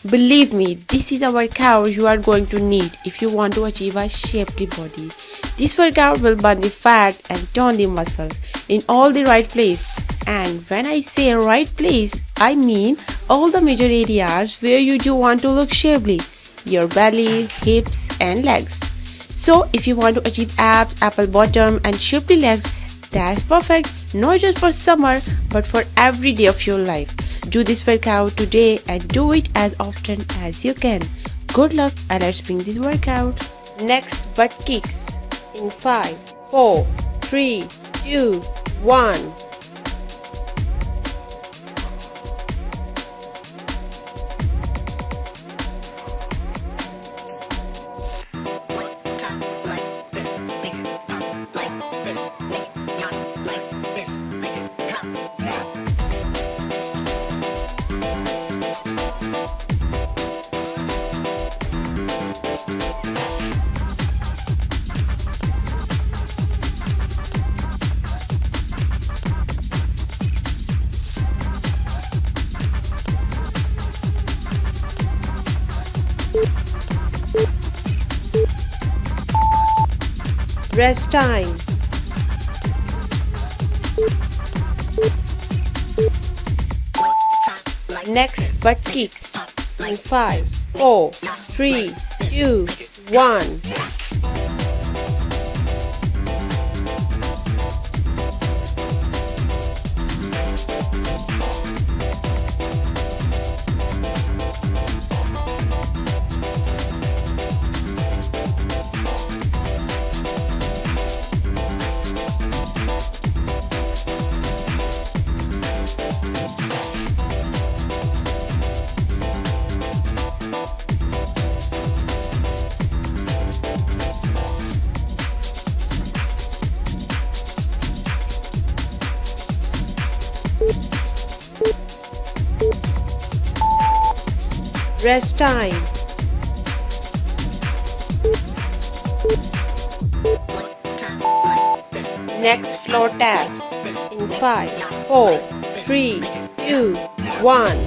Believe me, this is a workout you are going to need if you want to achieve a shapely body. This workout will burn the fat and tone the muscles in all the right place. And when I say right place, I mean all the major areas where you do want to look shapely: your belly, hips, and legs. So if you want to achieve abs, apple bottom, and shapely legs, that's perfect, not just for summer but for every day of your life. Do this workout today and do it as often as you can. Good luck and let's begin this workout. Next, butt kicks in 5, 4, 3, 2, 1. Rest time. Next, butt kicks in 5, 4, 3, 2, 1. Rest time. Next, floor taps in 5, 4, 3, 2, 1.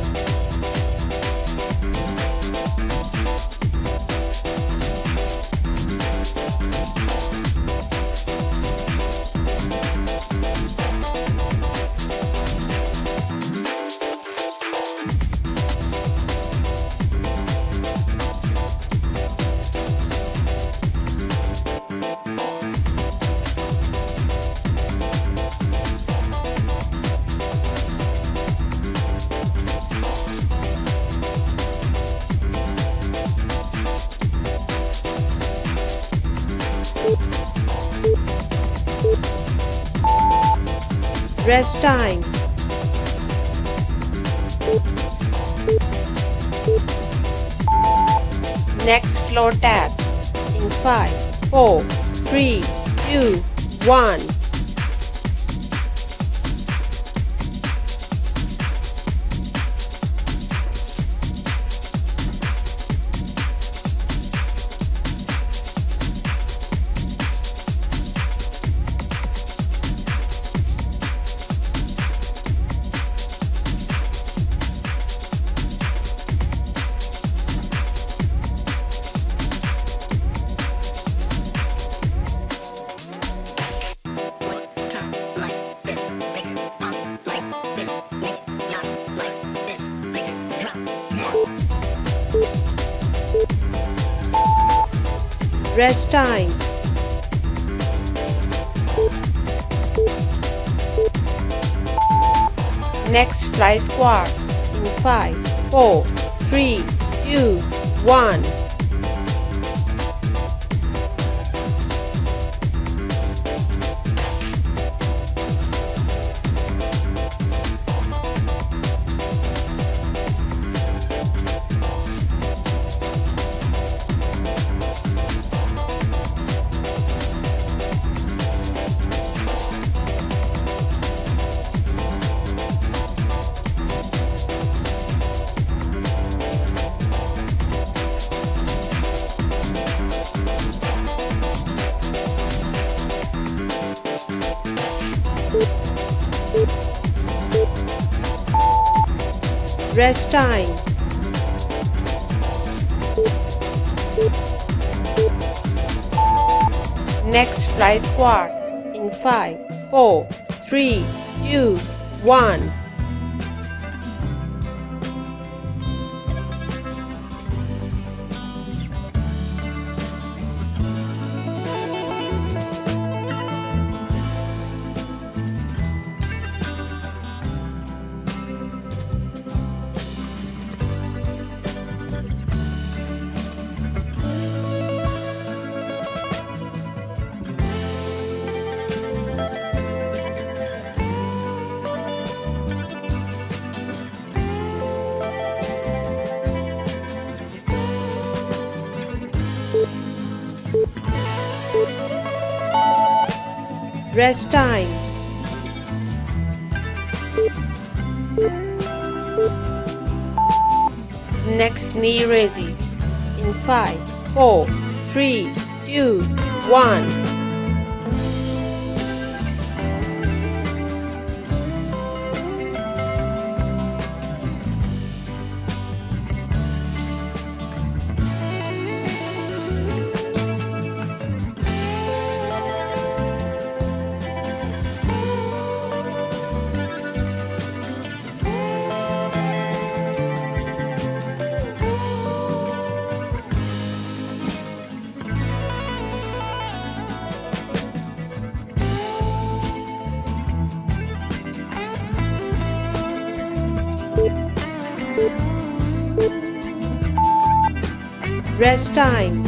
Rest time. Next, floor taps in 5, 4, 3, 2, 1. Rest time. Next, fly squat in 5, 4, 3, 2, 1. Rest time. Next, fly squat in 5, 4, 3, 2, 1. Rest time. Next, knee raises in 5, 4, 3, 2, 1. Rest time.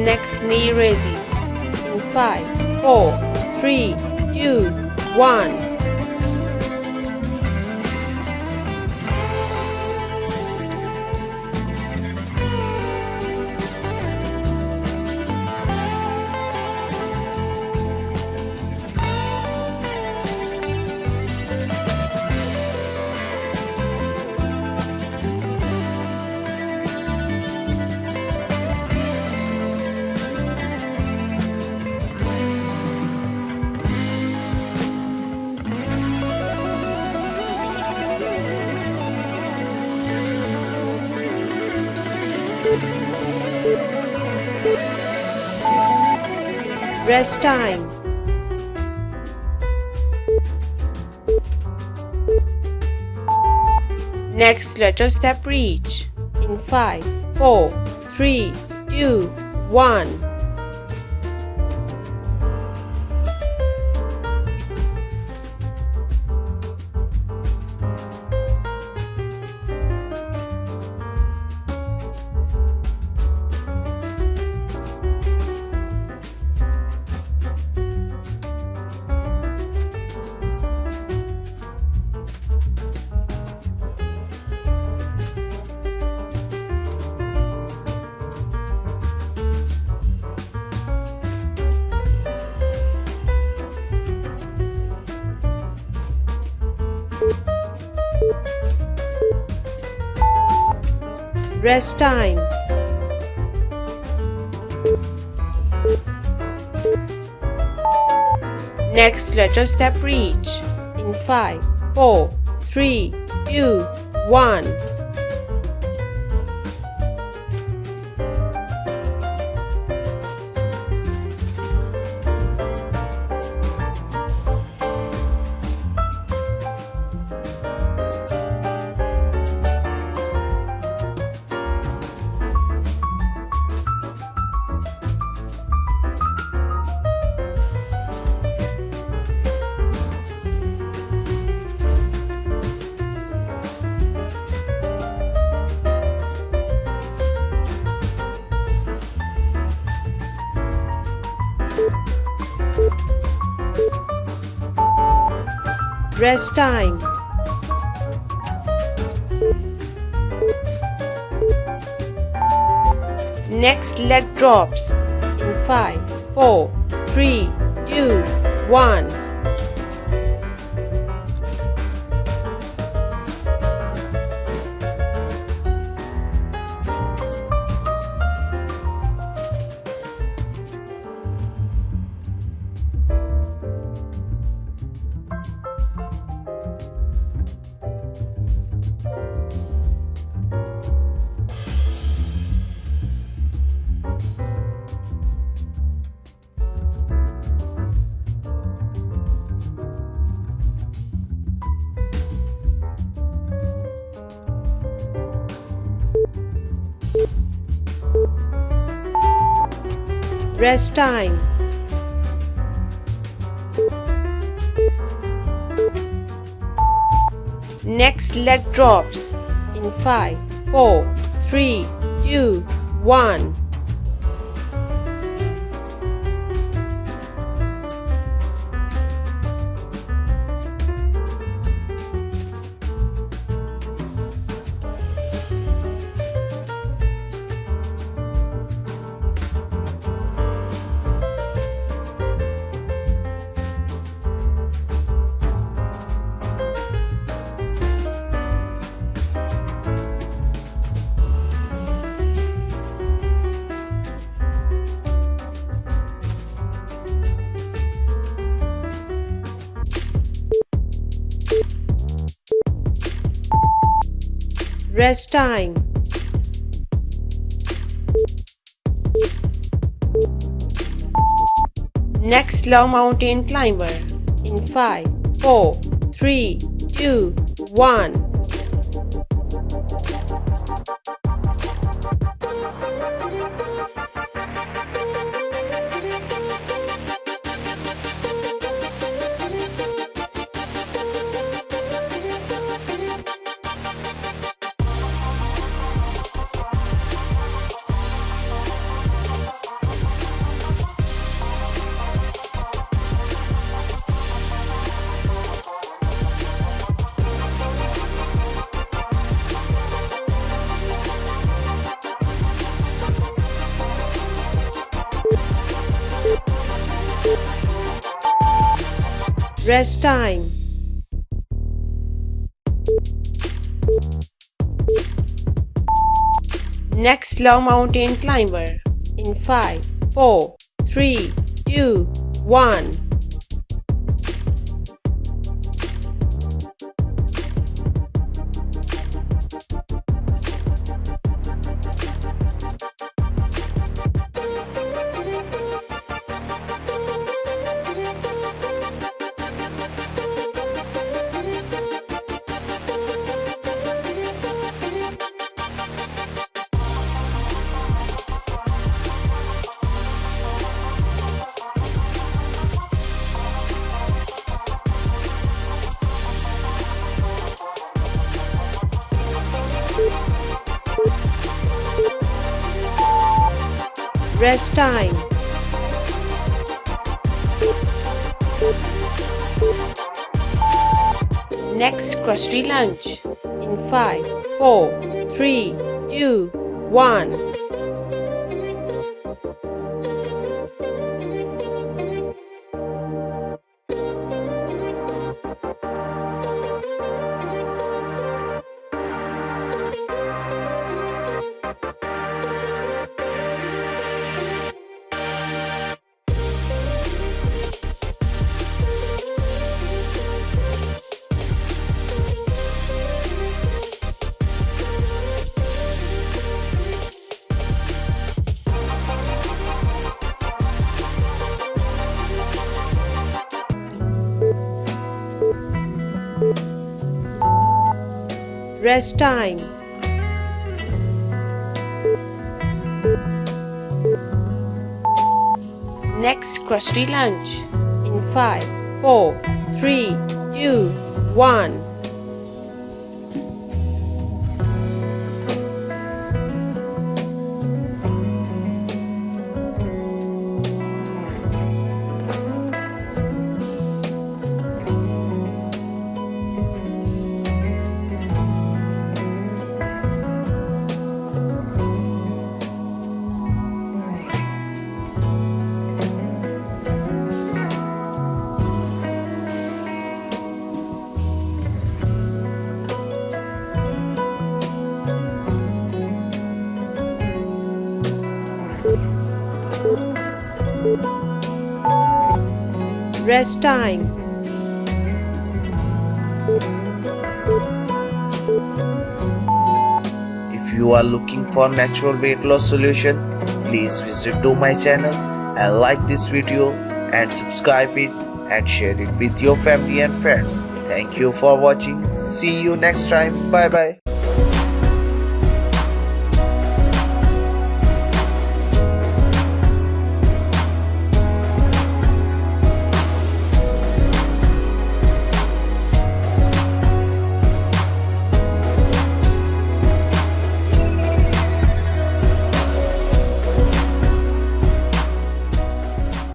Next, knee raises in 5, 4, 3, 2, 1. Rest time. Next, let us step reach in 5, 4, 3, 2, 1. Rest time. Next, let us step reach in 5, 4, 3, 2, 1. Rest time. Next, leg drops in 5, 4, 3, 2, 1. Rest time. Next leg drops in 5, 4, 3, 2, 1. Rest time. Next long mountain climber in 5, 4, 3, 2, 1. Rest time. Next long mountain climber in 5, 4, 3, 2, 1. Rest time. Next crusty lunge in 5, 4, 3, 2, 1. Rest time. Next crusty lunge in 5, 4, 3, 2, 1. Rest time. If you are looking for natural weight loss solution, please visit to my channel and like this video and subscribe it and share it with your family and friends. Thank you for watching. See you next time. Bye bye.